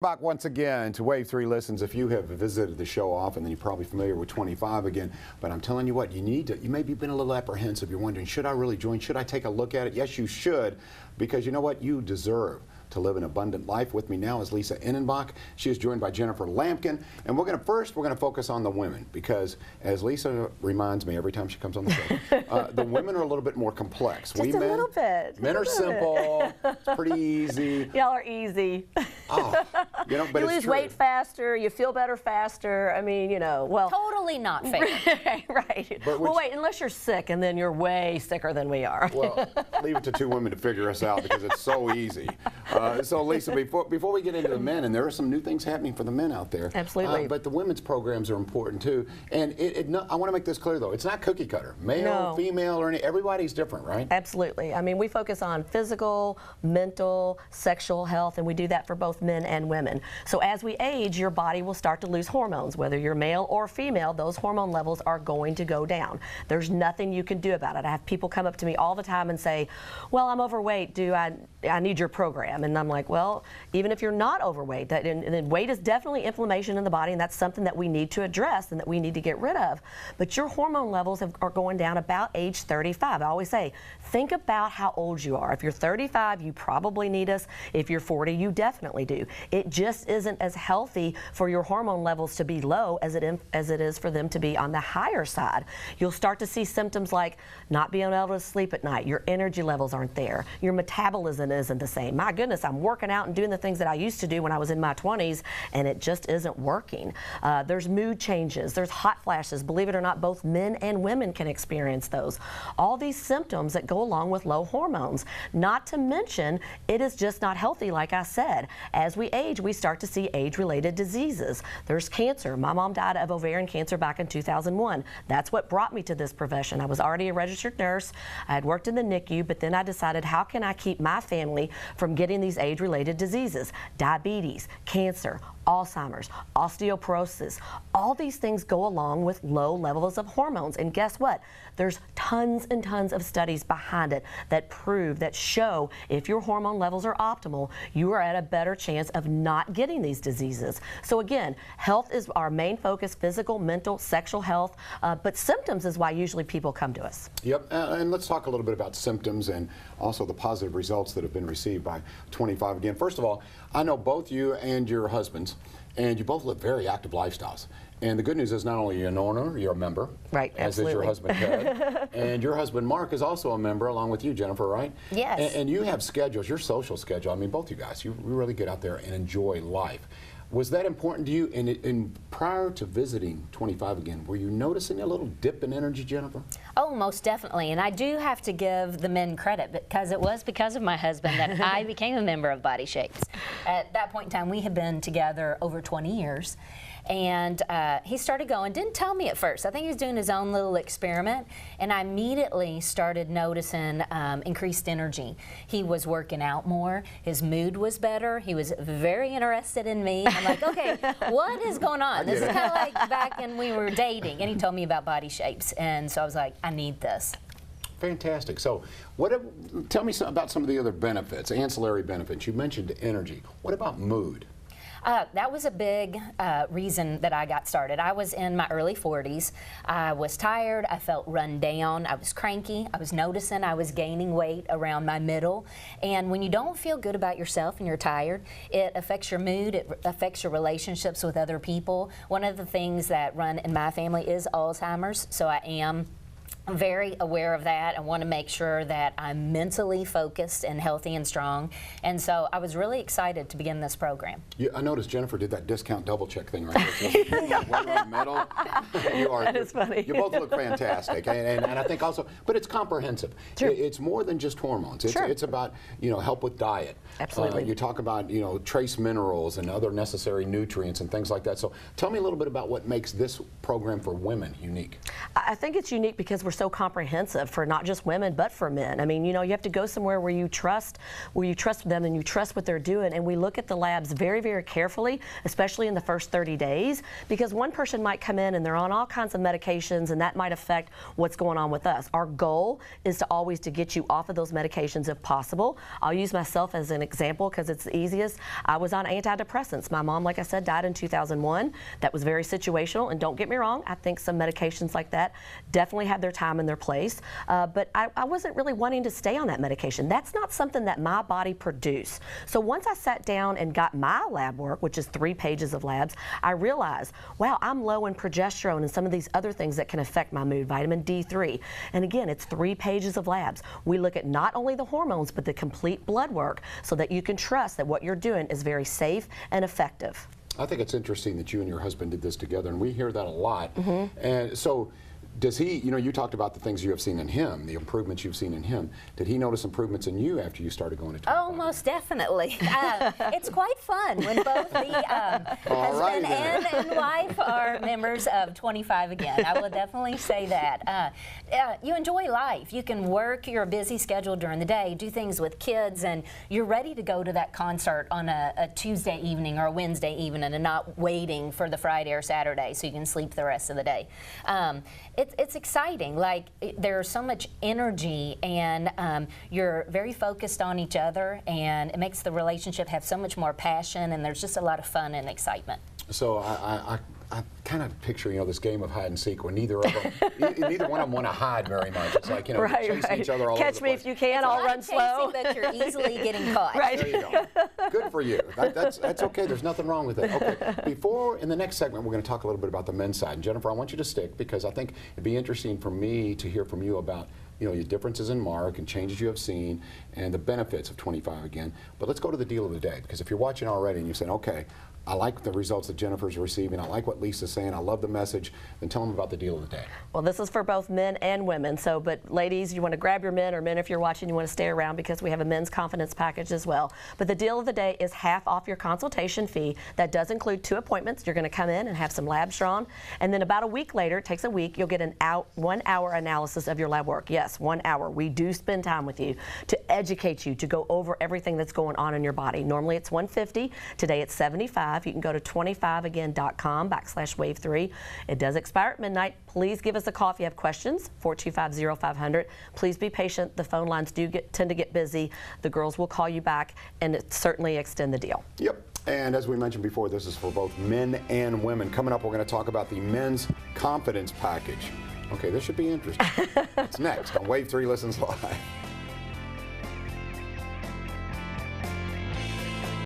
Back once again to Wave 3 Listens. If you have visited the show often, then you're probably familiar with 25 again. But I'm telling you what, you may be been a little apprehensive. You're wondering, should I really join? Should I take a look at it? Yes, you should, because you know what? You deserve to live an abundant life. With me now is Lisa Innenbach. She is joined by Jennifer Lampkin. And we're going to focus on the women, because as Lisa reminds me every time she comes on the show, the women are a little bit more complex. Just a little bit. Men are simple. It's pretty easy. Y'all are easy. Oh, you know, but you lose weight faster, you feel better faster. I mean, you know, well. Totally not fair. Right. Well, wait, unless you're sick, and then you're way sicker than we are. Well, leave it to two women to figure us out, because it's so easy. So Lisa, before we get into the men, and there are some new things happening for the men out there. Absolutely. But the women's programs are important too. And I want to make this clear though, it's not cookie cutter. Male, female, or everybody's different, right? Absolutely. I mean, we focus on physical, mental, sexual health, and we do that for both men and women. So as we age, your body will start to lose hormones. Whether you're male or female, those hormone levels are going to go down. There's nothing you can do about it. I have people come up to me all the time and say, well, I'm overweight. I need your program? And I'm like, well, even if you're not overweight, and weight is definitely inflammation in the body, and that's something that we need to address and that we need to get rid of. But your hormone levels are going down about age 35. I always say, think about how old you are. If you're 35, you probably need us. If you're 40, you definitely do. It just isn't as healthy for your hormone levels to be low as it is for them to be on the higher side. You'll start to see symptoms like not being able to sleep at night. Your energy levels aren't there. Your metabolism isn't the same. My goodness, I'm working out and doing the things that I used to do when I was in my 20s, and it just isn't working. There's mood changes. There's hot flashes. Believe it or not, both men and women can experience those. All these symptoms that go along with low hormones. Not to mention, it is just not healthy, like I said. As we age, we start to see age-related diseases. There's cancer. My mom died of ovarian cancer back in 2001. That's what brought me to this profession. I was already a registered nurse. I had worked in the NICU, but then I decided, how can I keep my family from getting these age-related diseases? Diabetes, cancer, Alzheimer's, osteoporosis. All these things go along with low levels of hormones. And guess what? There's tons and tons of studies behind it that prove, that show if your hormone levels are optimal, you are at a better chance of not getting these diseases. So again, health is our main focus: physical, mental, sexual health, but symptoms is why usually people come to us. Yep, and let's talk a little bit about symptoms and also the positive results that have been received by 25 again. First of all, I know both you and your husbands, and you both live very active lifestyles. And the good news is, not only you're an owner, you're a member. Right, as absolutely. is your husband, Ted. And your husband, Mark, is also a member, along with you, Jennifer, right? Yes. And you have schedules, your social schedule. I mean, both you guys, you really get out there and enjoy life. Was that important to you? And prior to visiting 25 again, were you noticing a little dip in energy, Jennifer? Oh, most definitely. And I do have to give the men credit, because it was because of my husband that I became a member of Body Shapes. At that point in time, we had been together over 20 years. And he started going, didn't tell me at first. I think he was doing his own little experiment. And I immediately started noticing increased energy. He was working out more. His mood was better. He was very interested in me. I'm like, okay, what is going on? This is kind of like back when we were dating. And he told me about Body Shapes. And so I was like, I need this. Fantastic. So tell me about some of the other benefits, ancillary benefits. You mentioned energy. What about mood? That was a big reason that I got started. I was in my early 40s. I was tired. I felt run down. I was cranky. I was noticing I was gaining weight around my middle. And when you don't feel good about yourself and you're tired, it affects your mood. It affects your relationships with other people. One of the things that run in my family is Alzheimer's, so I am very aware of that. I want to make sure that I'm mentally focused and healthy and strong. And so I was really excited to begin this program. I noticed Jennifer did that discount double check thing right there. That is funny. You both look fantastic. And I think also, but it's comprehensive. True. It's more than just hormones. It's about, help with diet. Absolutely. You talk about, trace minerals and other necessary nutrients and things like that. So tell me a little bit about what makes this program for women unique. I think it's unique because we're so comprehensive for not just women, but for men. I mean, you know, you have to go somewhere where you trust them and you trust what they're doing. And we look at the labs very, very carefully, especially in the first 30 days, because one person might come in and they're on all kinds of medications, and that might affect what's going on with us. Our goal is to always to get you off of those medications if possible. I'll use myself as an example because it's the easiest. I was on antidepressants. My mom, like I said, died in 2001. That was very situational, and don't get me wrong, I think some medications like that definitely have their time and their place, but I wasn't really wanting to stay on that medication. That's not something that my body produced. So once I sat down and got my lab work, which is 3 pages of labs, I realized, wow, I'm low in progesterone and some of these other things that can affect my mood, vitamin D3. And again, it's 3 pages of labs. We look at not only the hormones, but the complete blood work so that you can trust that what you're doing is very safe and effective. I think it's interesting that you and your husband did this together, and we hear that a lot. And so, does he, you know, you talked about the things you have seen in him, the improvements you've seen in him. Did he notice improvements in you after you started going to 25? Oh, most definitely. It's quite fun when both the husband and wife are members of 25 Again. I will definitely say that. You enjoy life. You can work your busy schedule during the day, do things with kids, and you're ready to go to that concert on a Tuesday evening or a Wednesday evening and not waiting for the Friday or Saturday so you can sleep the rest of the day. It's exciting. Like, there's so much energy, and you're very focused on each other, and it makes the relationship have so much more passion, and there's just a lot of fun and excitement. So I kind of picture, you know, this game of hide and seek where neither of them, neither one of them want to hide very much. It's like, you know, chasing each other all over the place. Catch me if you can, I'll run slow. But you're easily getting caught. Right. There you go. Good for you. That's okay. There's nothing wrong with it. Okay. In the next segment, we're going to talk a little bit about the men's side. And Jennifer, I want you to stick because I think it'd be interesting for me to hear from you about, you know, your differences in Mark and changes you have seen and the benefits of 25 Again. But let's go to the deal of the day, because if you're watching already and you're saying, okay, I like the results that Jennifer's receiving, I like what Lisa's saying, I love the message, then tell them about the deal of the day. Well, this is for both men and women. So, but ladies, you want to grab your men, or men, if you're watching, you want to stay around because we have a men's confidence package as well. But the deal of the day is half off your consultation fee. That does include 2 appointments. You're going to come in and have some labs drawn. And then about a week later, it takes a week, you'll get an 1 hour analysis of your lab work. Yes, 1 hour. We do spend time with you to educate you, to go over everything that's going on in your body. Normally it's $150. Today it's $75. You can go to 25again.com/wave3. It does expire at midnight. Please give us a call if you have questions, 425-0500. Please be patient. The phone lines do tend to get busy. The girls will call you back and certainly extend the deal. Yep. And as we mentioned before, this is for both men and women. Coming up, we're going to talk about the men's confidence package. Okay, this should be interesting. It's next on Wave 3 Listens Live.